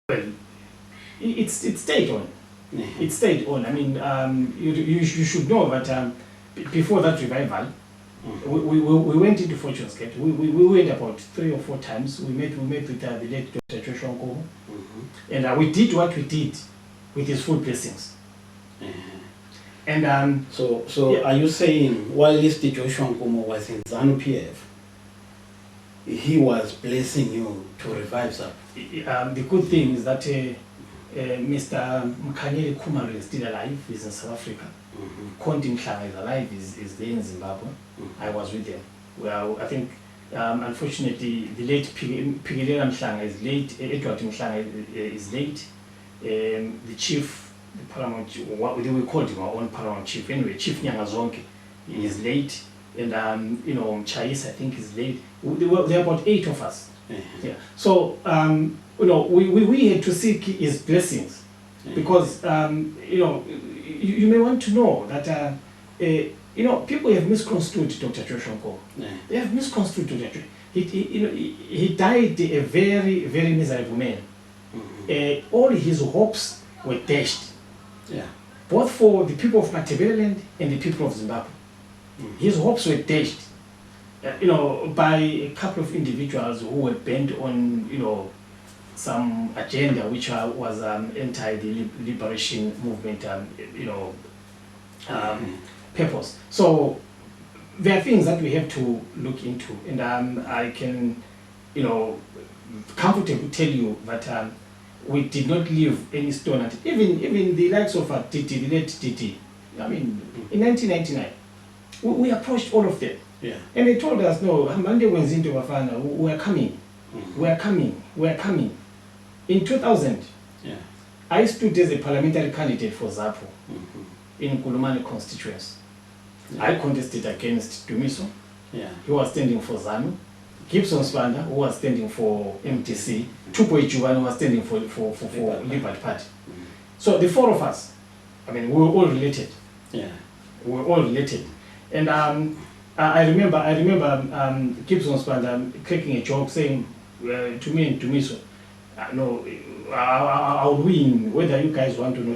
Well, it stayed on. It stayed on. I mean, you should know that before that revival, we went into Fortune's Gate. We went about 3 or 4 times. We met with the late Dr Nkomo, and we did what we did with his full blessings. And so yeah. Are you saying while Mr. Joshua Nkomo was in ZANU-PF, he was blessing you to revive ZAPU? The good thing is that Mr. Mqondobanzi is still alive. He's in South Africa. Mqondobanzi is alive. Is there in Zimbabwe. I was with them. Well, I think unfortunately the late Pikilela Mhlanga is late. Edward Mhlanga is late. The chief, the paramount, what we called him our own paramount chief. Anyway, Chief Nyangazonke is late, and you know, Chais I think is late. There are about 8 of us. Yeah. So you know, we had to seek his blessings, because you know, you may want to know that you know, people have misconstrued Dr. Joshua Nkomo. They have misconstrued Dr. He died a very, very miserable man. All his hopes were dashed. Both for the people of Matabeleland and the people of Zimbabwe. His hopes were dashed, you know, by a couple of individuals who were bent on, you know, some agenda which was anti-liberation movement, you know, purpose. So there are things that we have to look into, and I can, you know, comfortably tell you that we did not leave any stone at even the likes of Titi, the late Titi. I mean, in 1999, we approached all of them, and they told us, no, Monday went into Bafana, we are coming, we are coming, we are coming. In 2000, I stood as a parliamentary candidate for ZAPU in Kulumane constituency. I contested against Dumiso. He was standing for ZANU. Gibson Spanda, who was standing for MTC. Tupwe Juban, who was standing for Liberty Party. So the 4 of us, I mean, we were all related. We were all related. And I remember Gibson Spanda cracking a joke saying to me and to Miso, no, I'll win whether you guys want to know.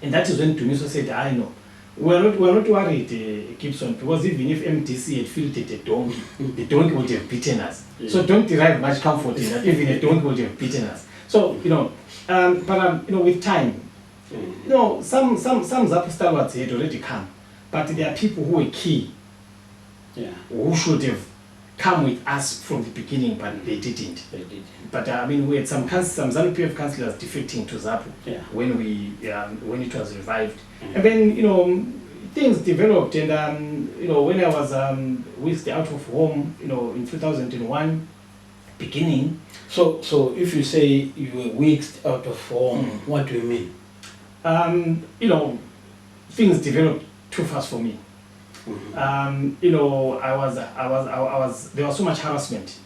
And that is when Tumiso said, I know. We're not worried, Gibson, because even if MTC had filtered a donkey, the donkey would have beaten us. So don't derive much comfort in that. Even a donkey would have beaten us. So, you know, but you know, with time, you know, some ZAPU stalwarts had already come, but there are people who were key, who should have come with us from the beginning, but they didn't. But I mean, we had some ZANU-PF councillors defecting to ZAPU when it was revived, and then, you know, things developed, and you know, when I was whisked out of home, you know, in 2001, beginning. So if you say you were whisked out of home, what do you mean? You know, things developed too fast for me. You know, there was so much harassment.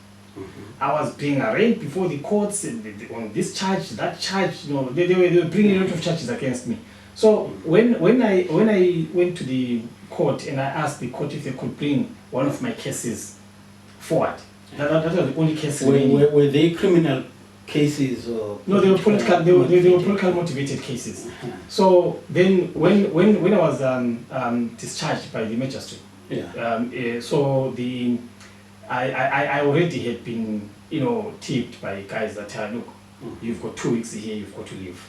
I was being arraigned before the courts on this charge, that charge. You know, they were bringing a lot of charges against me. So when I went to the court and I asked the court if they could bring one of my cases forward, that was the only case. Were they criminal cases or? No, they were political. They were political motivated cases. So then when I was discharged by the magistrate, so I already had been, you know, tipped by guys that look, you've got 2 weeks here, you've got to leave.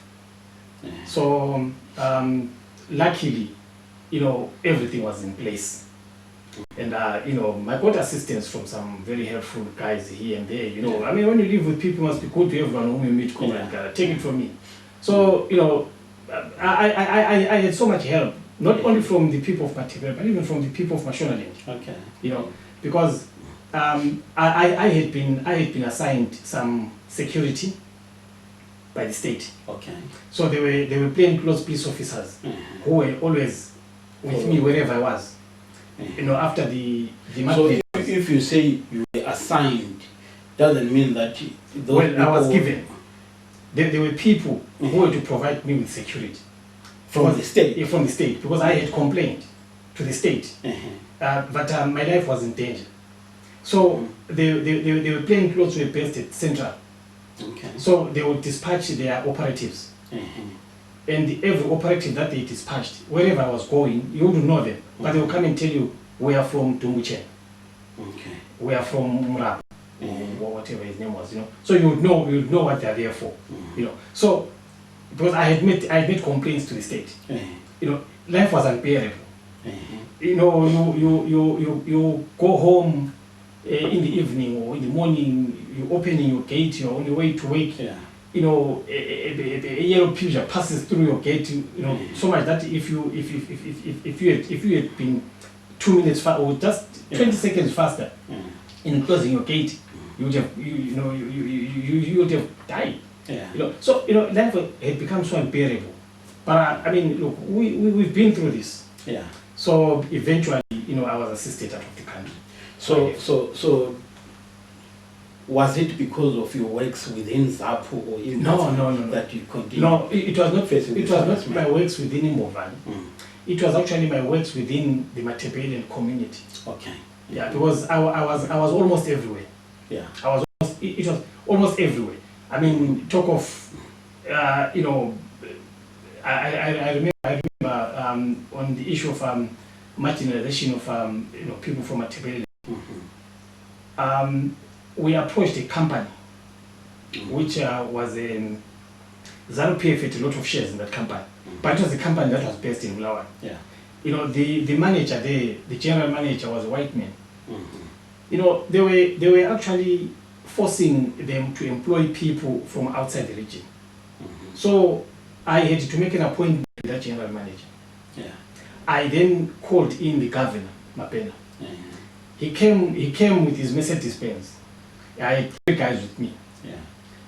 So luckily, you know, everything was in place, and you know, I got assistance from some very helpful guys here and there. You know, I mean, when you live with people, you must be good to everyone whom you meet. Take it from me. So you know, I had so much help, not only from the people of Matabeleland, but even from the people of Mqondobanzi. You know, because I had been assigned some security by the state. So they were plainclothes police officers who were always with me wherever I was. You know, after the so if you say you were assigned, doesn't mean that those I was given. There were people who were to provide me with security from the state. From the state, because I had complained to the state, but my life was in danger. So they were plainclothes were based at Central. Okay. So they would dispatch their operatives. And every operative that they dispatched, wherever I was going, you wouldn't know them. But they will come and tell you, we are from Dunguchen. Okay. We are from Murab, or whatever his name was, you know. So you would know what they are there for, you know. So because I had made complaints to the state, you know, life was unbearable. You know, you go home in the evening or in the morning, you're opening your gate, you're on your way to work. You know, a yellow pigeon passes through your gate. You know, so much that if you had been 2 minutes fast or just 20 seconds faster in closing your gate, you would have you would have died. You know, so you know, life had become so unbearable. But I mean, look, we've been through this. So eventually, you know, I was assisted out of the country. So was it because of your works within ZAPU or in no, that you continued? No, it was not. Facing It was not my works within Mqondobanzi. It was actually my works within the Matebelean community. Okay. Yeah, because I was almost everywhere. Yeah. It was almost everywhere. I mean, talk of, you know, I remember on the issue of marginalization of you know, people from Matebelean. We approached a company which was ZAPU had a lot of shares in that company, but it was a company that was based in Bulawayo. You know, the manager there, the general manager, was a white man. You know, they were actually forcing them to employ people from outside the region. So I had to make an appointment with that general manager. I then called in the governor, Mapena. He came with his Mercedes Benz. I had 3 guys with me.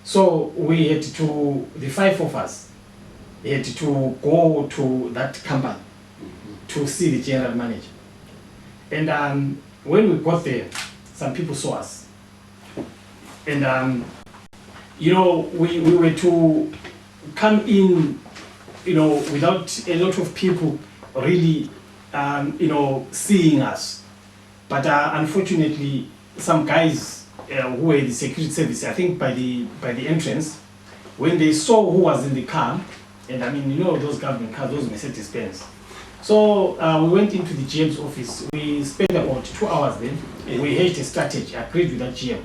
So we had to, the 5 of us, had to go to that company to see the general manager. And when we got there, some people saw us. And you know, we were to come in, you know, without a lot of people really, you know, seeing us. But unfortunately, some guys who were the security service, I think by the entrance, when they saw who was in the car, and I mean, you know, those government cars, those Mercedes Benz. So we went into the GM's office. We spent about 2 hours then. We had a strategy, agreed with that GM,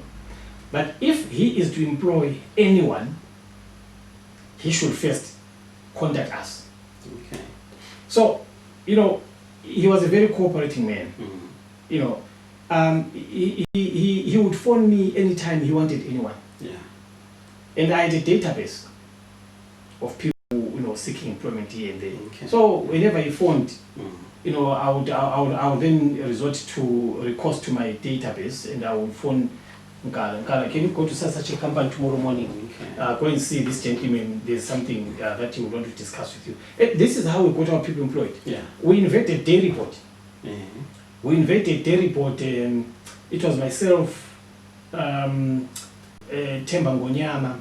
that if he is to employ anyone, he should first contact us. So, you know, he was a very cooperating man. You know, he would phone me anytime he wanted anyone. And I had a database of people, you know, seeking employment here and there. So whenever he phoned, you know, I would then resort to recourse to my database, and I would phone Nkala, can you go to such a company tomorrow morning? Go and see this gentleman. There's something that he would want to discuss with you. This is how we got our people employed. We invented day report. We invented day report. It was myself, Temba Ngonyama.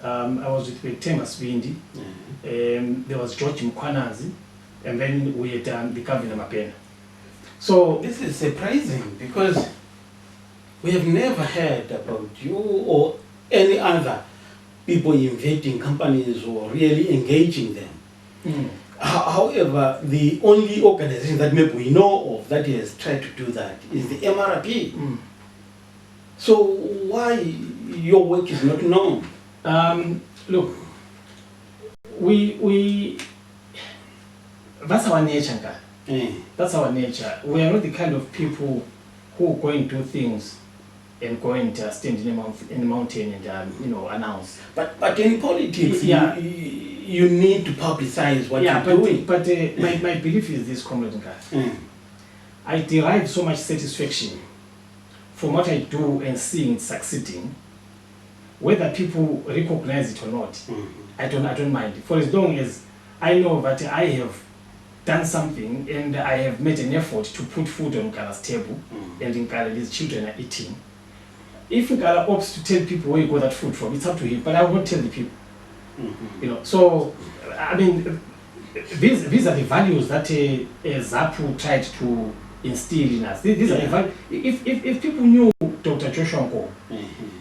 I was with Temba Swindi. There was George Mqondobanzi, and then we had the Governor Mapena. So this is surprising because we have never heard about you or any other people invading companies or really engaging them. However, the only organization that maybe we know of that has tried to do that is the MRP. So why your work is not known? Look, we that's our nature, guy. That's our nature. We are not the kind of people who go and do things and go and stand in a mountain and you know, announce. But in politics, you need to publicize what you're doing. But my belief is this, Comrade Nka. I derive so much satisfaction from what I do and seeing it succeeding, whether people recognize it or not. I don't mind. For as long as I know that I have done something and I have made an effort to put food on Nkala's table, and Nkala's children are eating. If Nkala opts to tell people where you got that food from, it's up to him, but I won't tell the people. You know, so I mean, these are the values that ZAPU tried to instill in us. These are the values. If people knew Dr. Joshua Nkomo,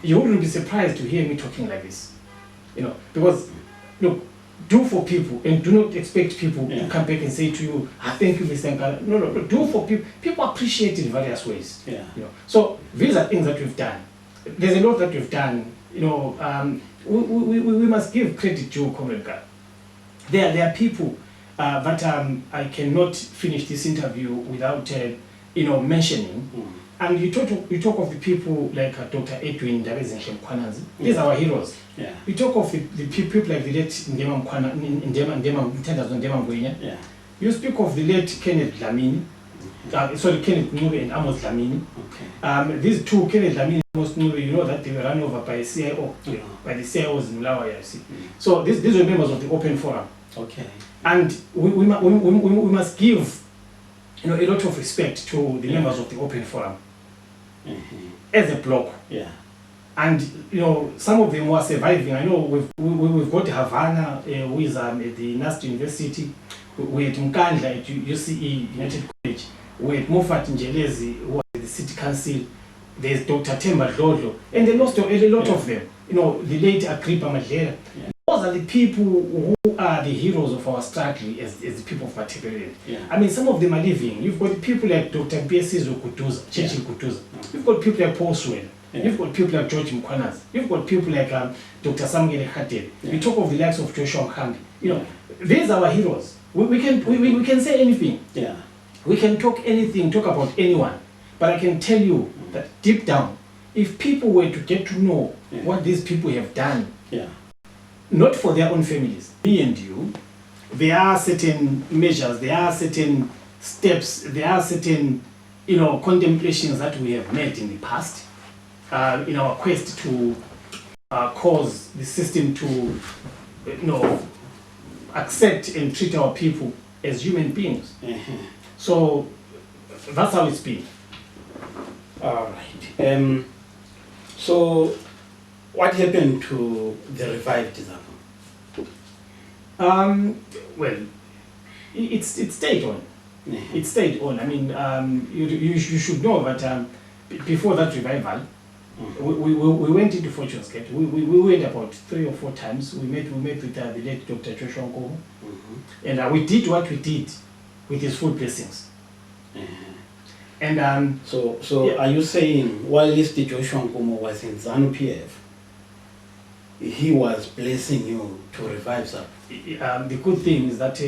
you wouldn't be surprised to hear me talking like this. Because, look, do for people and do not expect people to come back and say to you, thank you, Mr. Nkala. No, do for people. People appreciate it in various ways. So these are things that we've done. There's a lot that we've done. We must give credit to Comrade Nkala. There are people that I cannot finish this interview without mentioning. And you talk of the people like Dr. Edwin Mqondobanzi. These are our heroes. You talk of the people like the late Mqondobanzi. You speak of the late Kenneth Dlamini. Kenneth Ncube and Amos Dlamini. These two, Kenneth Dlamini and Amos Ncube, you know that they were run over by CIO, by the CIOs in Mulawa. So these were members of the Open Forum. And we must give a lot of respect to the members of the Open Forum as a block. And some of them were surviving. I know we've got Havana, who is at the NAST University. We had Mkandla at UCE United College. We had Mofat Njelezi, who was at the City Council. There's Dr. Temba Dlodlo, and they lost a lot of them. The late Agrippa Madlera. Those are the people who are the heroes of our struggle as the people of Matabeleland. I mean, some of them are living. You've got people like Dr. Mpiesizo Kutuza, Churchill Kutuza. You've got people like Paul Swell. You've got people like George Mqondobanzi. You've got people like Dr. Samuel Khatebe. You talk of the likes of Joshua Nkomo. These are our heroes. We can say anything. We can talk about anyone. But I can tell you that deep down, if people were to get to know what these people have done, not for their own families, me and you, there are certain measures, there are certain steps, there are certain contemplations that we have made in the past in our quest to cause the system to accept and treat our people as human beings. So that's how it's been. All right. So what happened to the revived ZAPU? Well, it stayed on. It stayed on. I mean, you should know that before that revival, we went into Fortune's Gate. We went about 3 or 4 times. We met with the late Dr. Joshua Nkomo, and we did what we did with his full blessings. And so are you saying while Mr. Joshua Nkomo was in ZANU-PF, he was blessing you to revive ZAPU? The good thing is that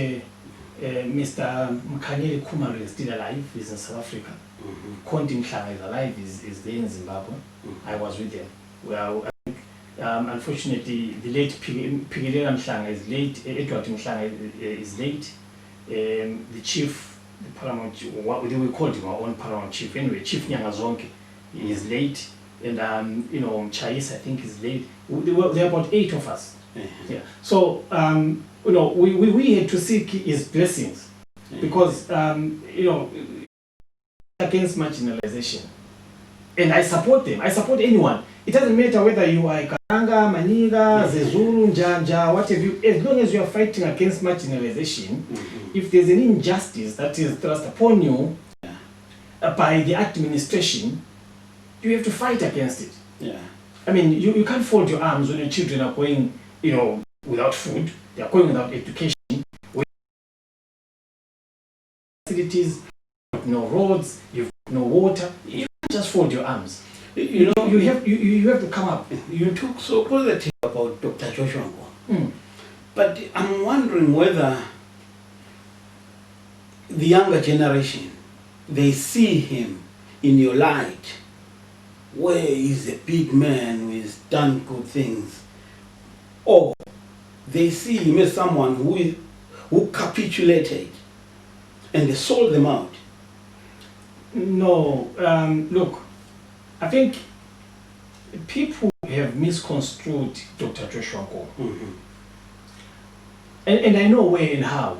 Mr. Mqondobanzi is still alive. He's in South Africa. Konti Mhlanga is alive. Is there in Zimbabwe. I was with them. Well, unfortunately, the late Pigelela Mhlanga is late. Edward Mhlanga is late. The chief, the paramount, we called him our own paramount chief. Anyway, Chief Nyangazonke is late. And Chais, I think, is late. There are about 8 of us. So we had to seek his blessings because against marginalization, and I support them. I support anyone. It doesn't matter whether you are Karanga, Maniga, Zezuru, Njanja, what have you. As long as you are fighting against marginalization, if there's an injustice that is thrust upon you by the administration, you have to fight against it. I mean, you can't fold your arms when your children are going, without food, they are going without education, with facilities, no roads, you've no water. You can't just fold your arms. You have to come up. You talk so positive about Dr. Joshua Nkomo, but I'm wondering whether the younger generation, they see him in your light, where he's a big man who has done good things, or they see him as someone who capitulated and they sold them out. No, look, I think people have misconstrued Dr. Joshua Nkomo. And I know where and how.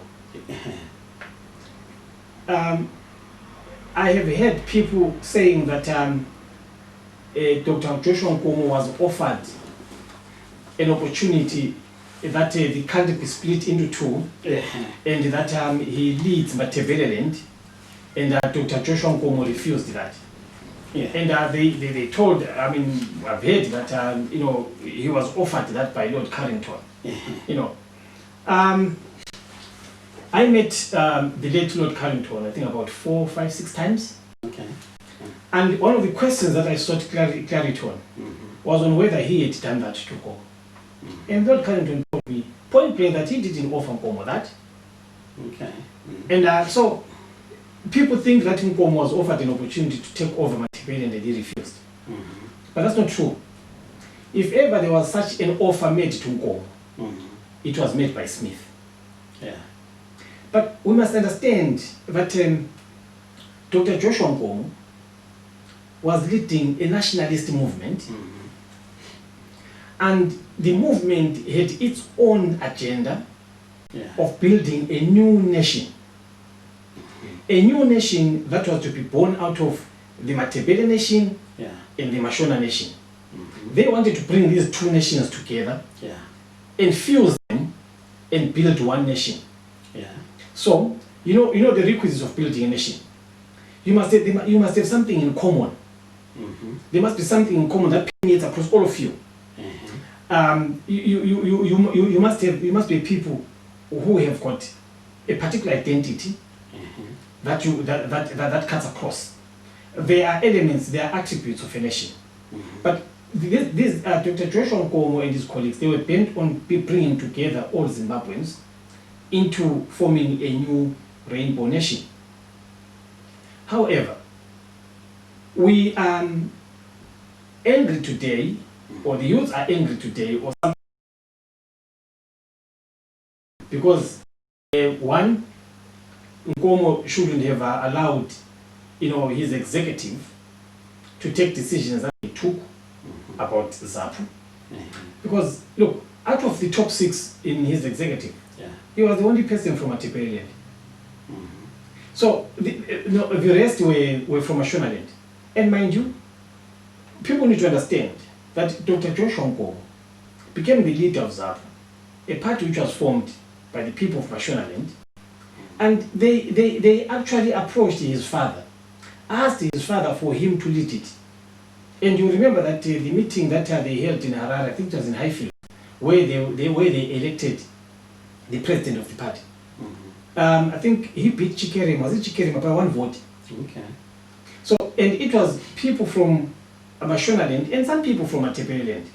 I have heard people saying that Dr. Joshua Nkomo was offered an opportunity that the country be split into 2, and that he leads Matabeleland, and Dr. Joshua Nkomo refused that. Yeah. And they told, I mean, I've heard that, you know, he was offered that by Lord Carrington, you know. I met the late Lord Carrington, I think about 4, 5, 6 times. Okay. And one of the questions that I sought clarity on was on whether he had done that to Nkomo. And Lord Carrington told me point blank that he didn't offer Nkomo that. Okay. And so people think that Nkomo was offered an opportunity to take over Matebele and he refused. But that's not true. If ever there was such an offer made to Nkomo, it was made by Smith. Yeah. But we must understand that Dr. Joshua Nkomo was leading a nationalist movement, and the movement had its own agenda of building a new nation. A new nation that was to be born out of the Matebele nation and the Mashona nation. They wanted to bring these two nations together and fuse them and build one nation. So, you know the requisites of building a nation. You must have something in common. There must be something in common that permeates across all of you. You must be people who have got a particular identity that cuts across. There are elements, there are attributes of a nation. But this Dr. Joshua Nkomo and his colleagues, they were bent on bringing together all Zimbabweans into forming a new rainbow nation. However, we are angry today, or the youths are angry today, or something, because one, Nkomo shouldn't have allowed, his executive to take decisions that he took about ZAPU. Because look, out of the top 6 in his executive, he was the only person from Matebele land. So the rest were from Mashonaland. And mind you, people need to understand that Dr. Joshua Nkomo became the leader of ZAPU, a party which was formed by the people of Mashonaland, and they actually approached his father, asked his father for him to lead it. And you remember that the meeting that they held in Harare, I think it was in Highfield, where they elected the president of the party. I think he beat Chikerim, was it Chikerim, by 1 vote. Okay. So, and it was people from Mashonaland and some people from Matebele land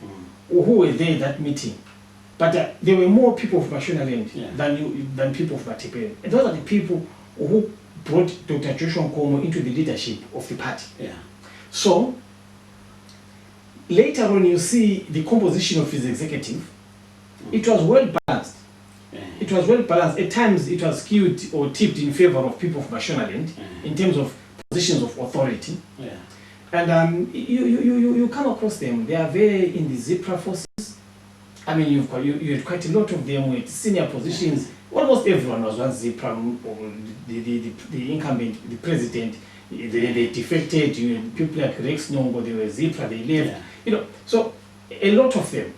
who were there at that meeting. But there were more people from Mashonaland than people from Matebele. And those are the people who brought Dr. Joshua Nkomo into the leadership of the party. So, later on you see the composition of his executive, it was well balanced. It was well balanced. At times it was skewed or tipped in favor of people from Mashonaland in terms of positions of authority. And you come across them. They are very in the ZIPRA forces. I mean, you had quite a lot of them with senior positions. Almost everyone was one ZIPRA, or the incumbent, the president. They defected. People like Rex Nongo, they were ZIPRA, they left. So a lot of them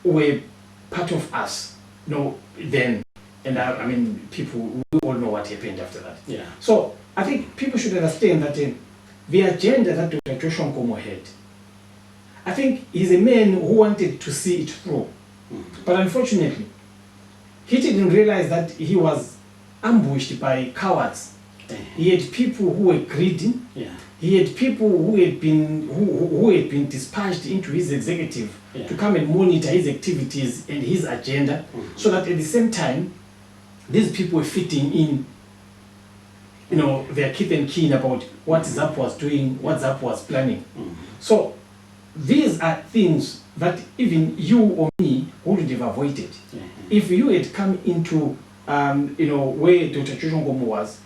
were part of us. Then, and I mean, people, we all know what happened after that. So I think people should understand that the agenda that Dr. Joshua Nkomo had, I think he's a man who wanted to see it through. But unfortunately, he didn't realize that he was ambushed by cowards. He had people who were greedy. He had people who had been dispatched into his executive to come and monitor his activities and his agenda, so that at the same time, these people were fitting in, their kith and kin about what ZAPU was doing, what ZAPU was planning. So these are things that even you or me wouldn't have avoided. If you had come into, where Dr. Joshua Nkomo was,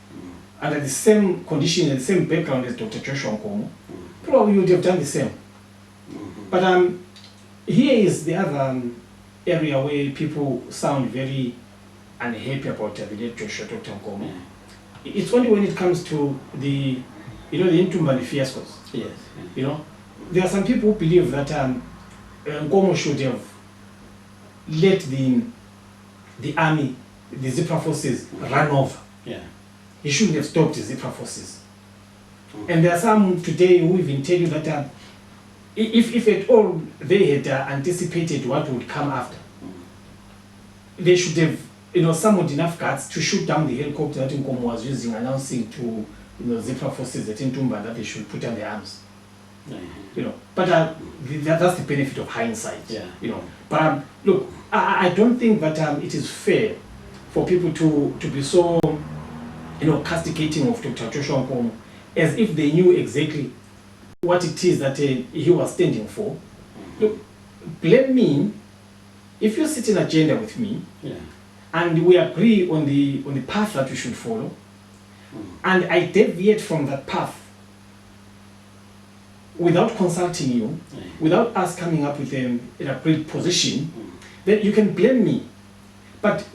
under the same condition and the same background as Dr. Joshua Nkomo, probably you would have done the same. But here is the other area where people sound very unhappy about the late Joshua Dr. Nkomo. It's only when it comes to the Ntumbali fiascos. There are some people who believe that Nkomo should have let the army, the ZIPRA forces, run over. He shouldn't have stopped the ZIPRA forces. And there are some today who even tell you that if at all they had anticipated what would come after, they should have, somewhat enough guts to shoot down the helicopter that Nkomo was using, announcing to ZAPU forces at Ntumba that they should put down their arms. But that's the benefit of hindsight. But look, I don't think that it is fair for people to be so castigating of Dr. Joshua Nkomo as if they knew exactly what it is that he was standing for. Look, blame me if you sit in agenda with me and we agree on the path that we should follow, and I deviate from that path without consulting you, without us coming up with an agreed position, then you can blame me. But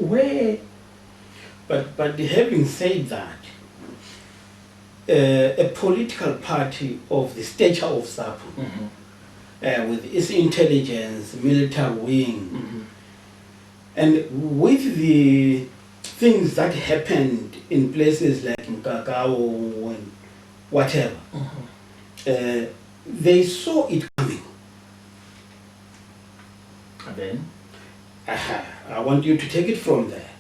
having said that, a political party of the stature of ZAPU, with its intelligence, military wing, and with the things that happened in places like Mkakao and whatever, they saw it coming. And then? I want you to take it from there.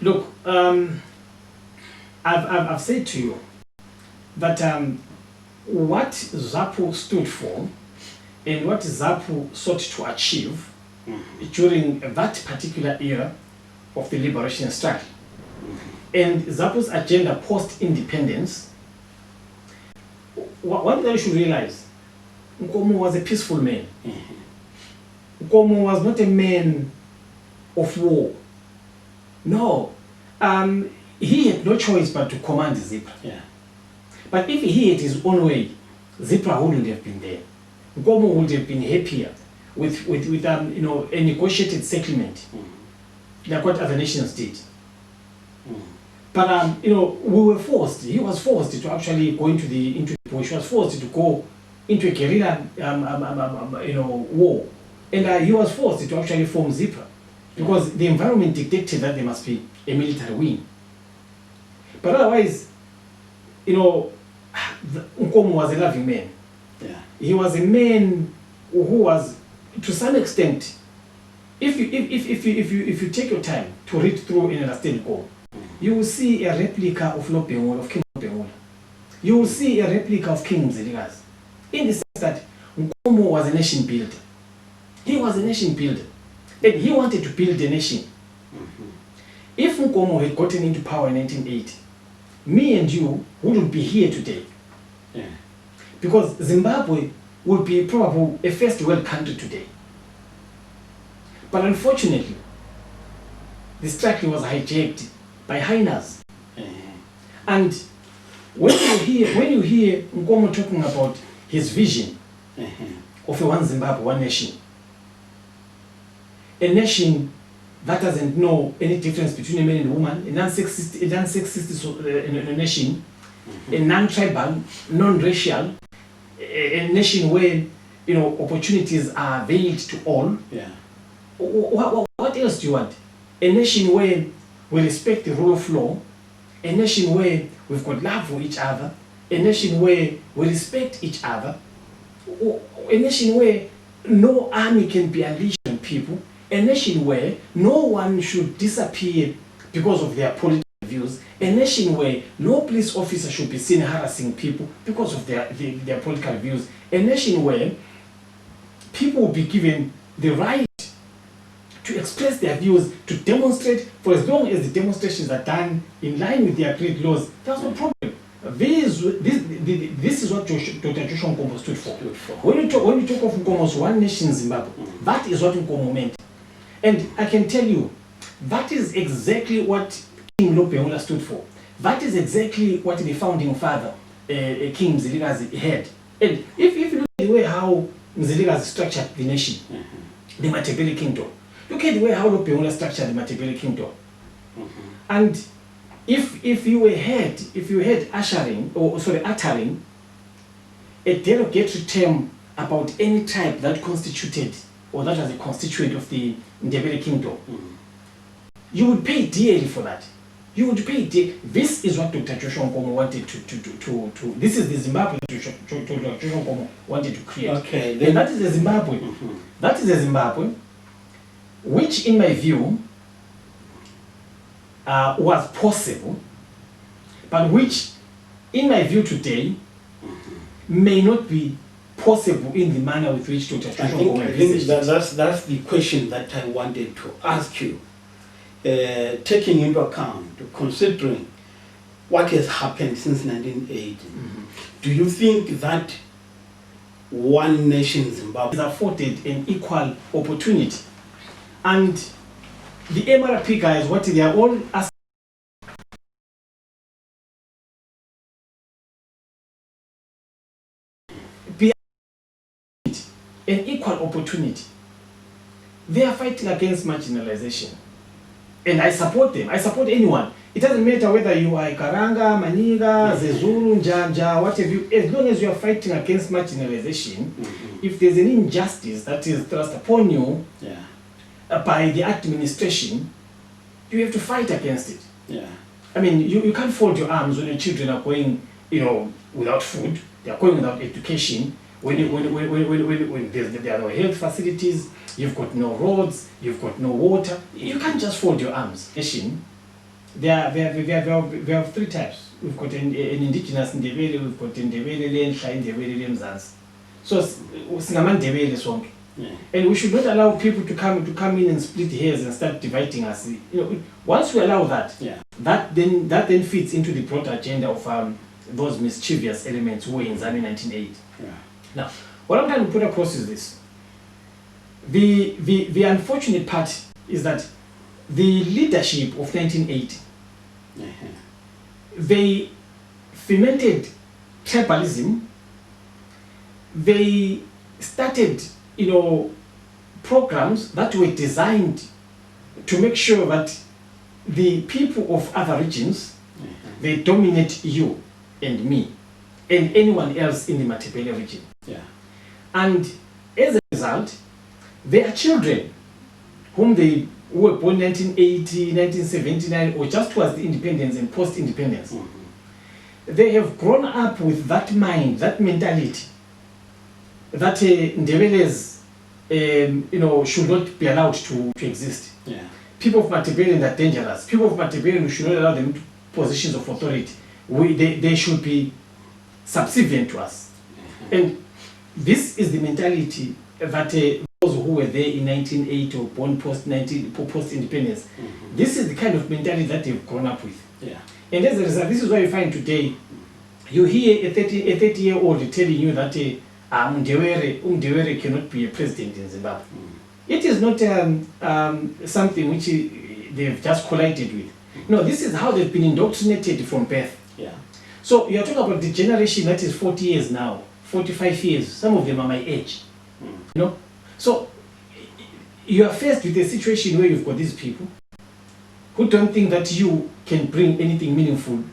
Look, I've said to you that what ZAPU stood for and what ZAPU sought to achieve during that particular era of the liberation struggle and ZAPU's agenda post-independence, what you should realize, Nkomo was a peaceful man. Nkomo was not a man of war. No. He had no choice but to command ZAPU. But if he had his own way, ZAPU wouldn't have been there. Nkomo would have been happier with a negotiated settlement, like what other nations did. But we were forced. He was forced to actually go into the bush. He was forced to go into a guerrilla war, and he was forced to actually form ZAPU because the environment dictated that there must be a military wing. But otherwise, Nkomo was a loving man. He was a man who was, to some extent, if you take your time to read through and understand Nkomo, you will see a replica of King Lopengula. You will see a replica of King Mzilikazi. In the sense that Nkomo was a nation builder. He was a nation builder. And he wanted to build a nation. If Nkomo had gotten into power in 1980, me and you wouldn't be here today. Because Zimbabwe would be probably a first world country today. But unfortunately, the struggle was hijacked by hyenas. And when you hear Nkomo talking about his vision of a one Zimbabwe, one nation, a nation that doesn't know any difference between a man and a woman, a non-sexist nation, a non-tribal, non-racial, a nation where opportunities are veiled to all. What else do you want? A nation where we respect the rule of law, a nation where we've got love for each other, a nation where we respect each other, a nation where no army can be unleashed on people, a nation where no one should disappear because of their political views, a nation where no police officer should be seen harassing people because of their political views, a nation where people will be given the right to express their views, to demonstrate, for as long as the demonstrations are done in line with the agreed laws, there's no problem. This is what Dr. Joshua Nkomo stood for. When you talk of Nkomo's one nation Zimbabwe, that is what Nkomo meant. And I can tell you, that is exactly what King Lopengula stood for. That is exactly what the founding father, King Mzilikazi, had. And if you look at the way how Mzilikazi structured the nation, the Matabele Kingdom, look at the way how Lopengula structured the Matabele Kingdom. And if you had uttering a derogatory term about any tribe that constituted or that was a constituent of the Ndebele Kingdom, you would pay dearly for that. You would pay. This is what Dr. Nkomo wanted to. This is the Zimbabwe that Dr. Nkomo wanted to create. Okay. And that is a Zimbabwe. That is a Zimbabwe, which, in my view, was possible, but which, in my view today, may not be possible in the manner with which Dr. Nkomo envisaged. That's the question that I wanted to ask you. Taking into account, considering what has happened since 1980, do you think that one nation Zimbabwe is afforded an equal opportunity? And the MRP guys, what they are all asking, an equal opportunity. They are fighting against marginalization. And I support them. I support anyone. It doesn't matter whether you are Karanga, Maniga, Zezuru, Njanja, whatever you, as long as you are fighting against marginalization, if there's an injustice that is thrust upon you by the administration, you have to fight against it. Yeah. I mean, you can't fold your arms when your children are going, without food, they are going without education, when there are no health facilities, you've got no roads, you've got no water. You can't just fold your arms. We have three types. We've got an indigenous Ndebele, we've got Ndebele, Lenhla, Ndebele, Mzansi. So, Sinamandebele song. And we should not allow people to come in and split hairs and start dividing us. Once we allow that, that then fits into the broader agenda of those mischievous elements who were in ZANU in 1980. Now, what I'm trying to put across is this. The unfortunate part is that the leadership of 1980, they fermented tribalism. They started, programs that were designed to make sure that the people of other regions, they dominate you and me and anyone else in the Matebele region. And as a result, their children, whom they were born 1980, 1979, or just towards the independence and post-independence, they have grown up with that mind, that mentality, that Ndebeles, should not be allowed to exist. People of Matebele are dangerous. People of Matebele, we should not allow them to positions of authority. They should be subservient to us. And this is the mentality that those who were there in 1980 or born post-independence, this is the kind of mentality that they've grown up with. And as a result, this is why you find today, you hear a 30-year-old telling you that Mqondobanzi cannot be a president in Zimbabwe. It is not something which they've just collided with. No, this is how they've been indoctrinated from birth. So you are talking about the generation that is 40 years now, 45 years. Some of them are my age. So you are faced with a situation where you've got these people who don't think that you can bring anything meaningful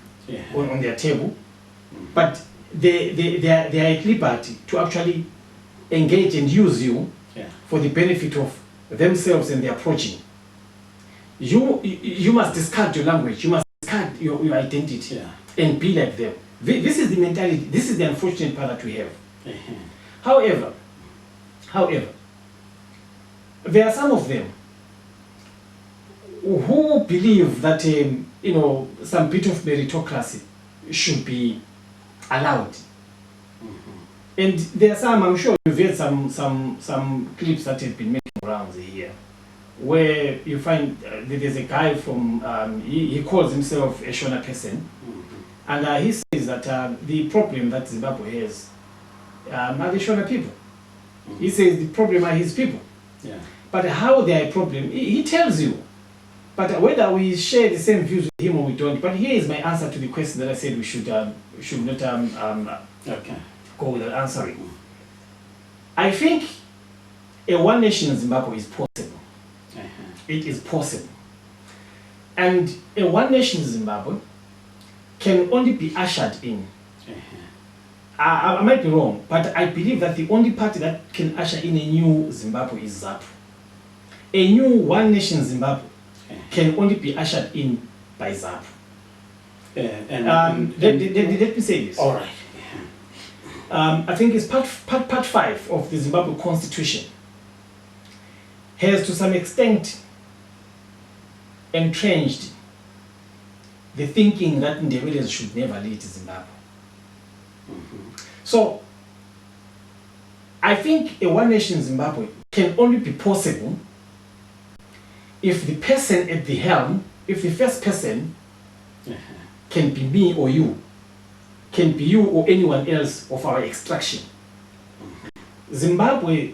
on their table, but they are at liberty to actually engage and use you for the benefit of themselves and their progeny. You must discard your language, you must discard your identity and be like them. This is the mentality, this is the unfortunate part that we have. However, there are some of them who believe that some bit of meritocracy should be allowed. And there are some, I'm sure you've heard some clips that have been making rounds here, where you find there's a guy from, he calls himself a Shona person, and he says that the problem that Zimbabwe has are the Shona people. He says the problem are his people. But how they are a problem, he tells you. But whether we share the same views with him or we don't, but here is my answer to the question that I said we should not go without answering. I think a one nation in Zimbabwe is possible. It is possible. And a one nation in Zimbabwe can only be ushered in. I might be wrong, but I believe that the only party that can usher in a new Zimbabwe is ZAPU. A new one nation Zimbabwe can only be ushered in by ZAPU. Let me say this. All right. I think it's part 5 of the Zimbabwe Constitution has to some extent entrenched the thinking that Ndebelés should never lead Zimbabwe. So I think a one nation Zimbabwe can only be possible if the person at the helm, if the first person can be me or you, can be you or anyone else of our extraction. Zimbabwe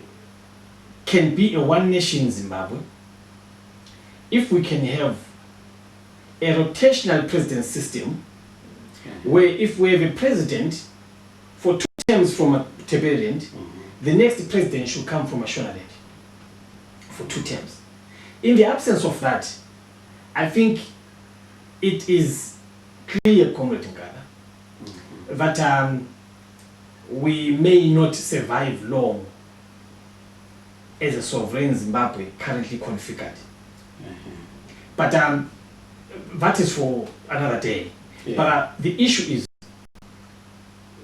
can be a one nation Zimbabwe if we can have a rotational president system where if we have a president for 2 terms from a Tebeleland, the next president should come from a Shonaland for 2 terms. In the absence of that, I think it is clear, Comrade Nkada, that we may not survive long as a sovereign Zimbabwe currently configured. But that is for another day. Yeah. But the issue is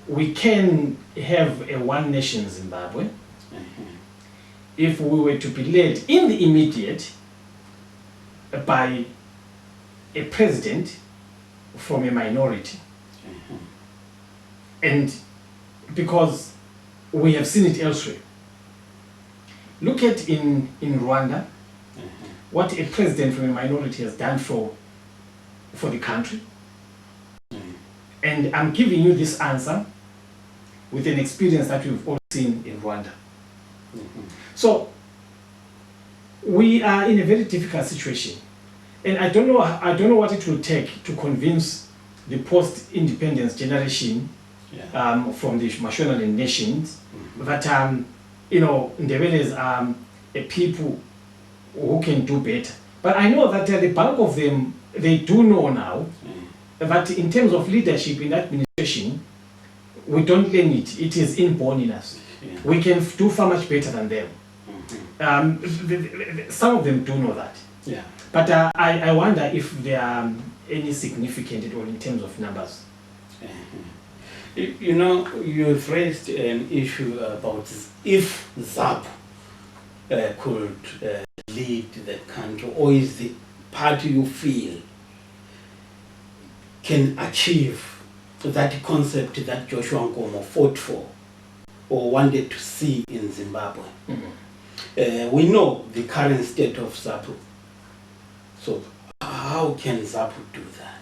we can have a one nation Zimbabwe if we were to be led in the immediate by a president from a minority. And because we have seen it elsewhere. Look at in Rwanda, what a president from a minority has done for the country. And I'm giving you this answer with an experience that we've all seen in Rwanda. So we are in a very difficult situation. And I don't know what it will take to convince the post-independence generation from the Mashonaland nations that Ndebelés are a people who can do better. But I know that the bulk of them, they do know now that in terms of leadership in administration, we don't learn it. It is inborn in us. We can do far much better than them. Some of them do know that. But I wonder if there are any significant at all in terms of numbers. You know, you've raised an issue about if ZAPU could lead the country, or is the party you feel can achieve that concept that Joshua Nkomo fought for or wanted to see in Zimbabwe. We know the current state of ZAPU. So how can ZAPU do that?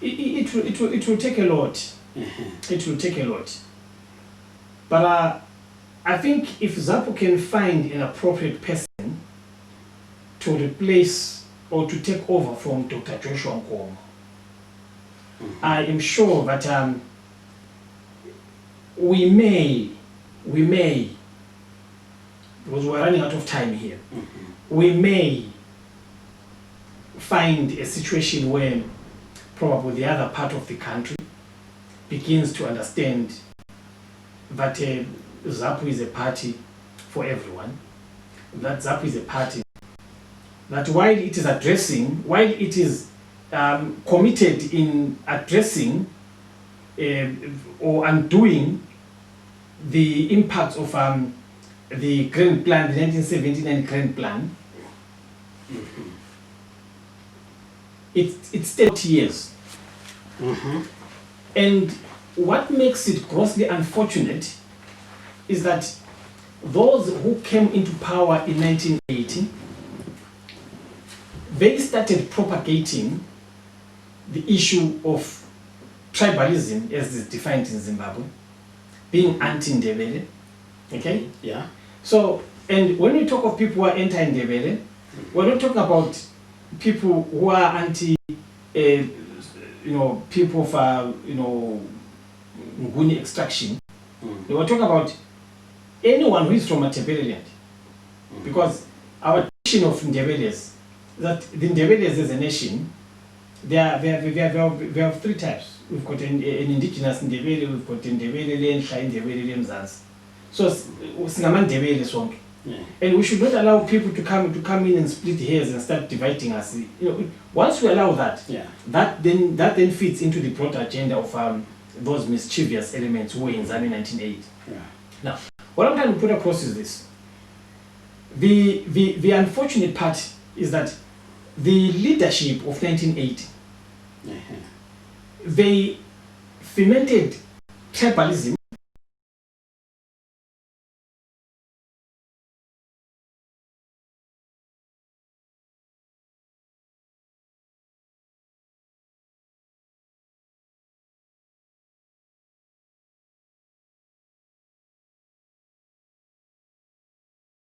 It will take a lot. It will take a lot. But I think if ZAPU can find an appropriate person to replace or to take over from Dr. Joshua Nkomo, I am sure that we may, because we're running out of time here, we may find a situation where probably the other part of the country begins to understand that ZAPU is a party for everyone, that ZAPU is a party that while it is addressing, while it is committed in addressing or undoing the impacts of the Grand Plan, the 1979 Grand Plan, it's 30 years. And what makes it grossly unfortunate is that those who came into power in 1980, they started propagating the issue of tribalism as is defined in Zimbabwe, being anti-Ndebele. Okay? Yeah. So, and when we talk of people who are anti-Ndebele, we're not talking about people who are anti, people of, Nguni extraction. They were talking about anyone who is from a Tebeleland. Because our tradition of Ndebelés, that the Ndebelés as a nation, we have 3 types. We've got an indigenous Ndebele, we've got Ndebele, Ndebele, Mzansi. So, Singaman Ndebele sonke. Yeah. And we should not allow people to come in and split hairs and start dividing us. You know, once we allow that, Yeah. that then fits into the broader agenda of those mischievous elements who were in ZANU in 1980. Yeah. Now, what I'm trying to put across is this. The unfortunate part is that the leadership of 1980, Uh-huh. they fermented tribalism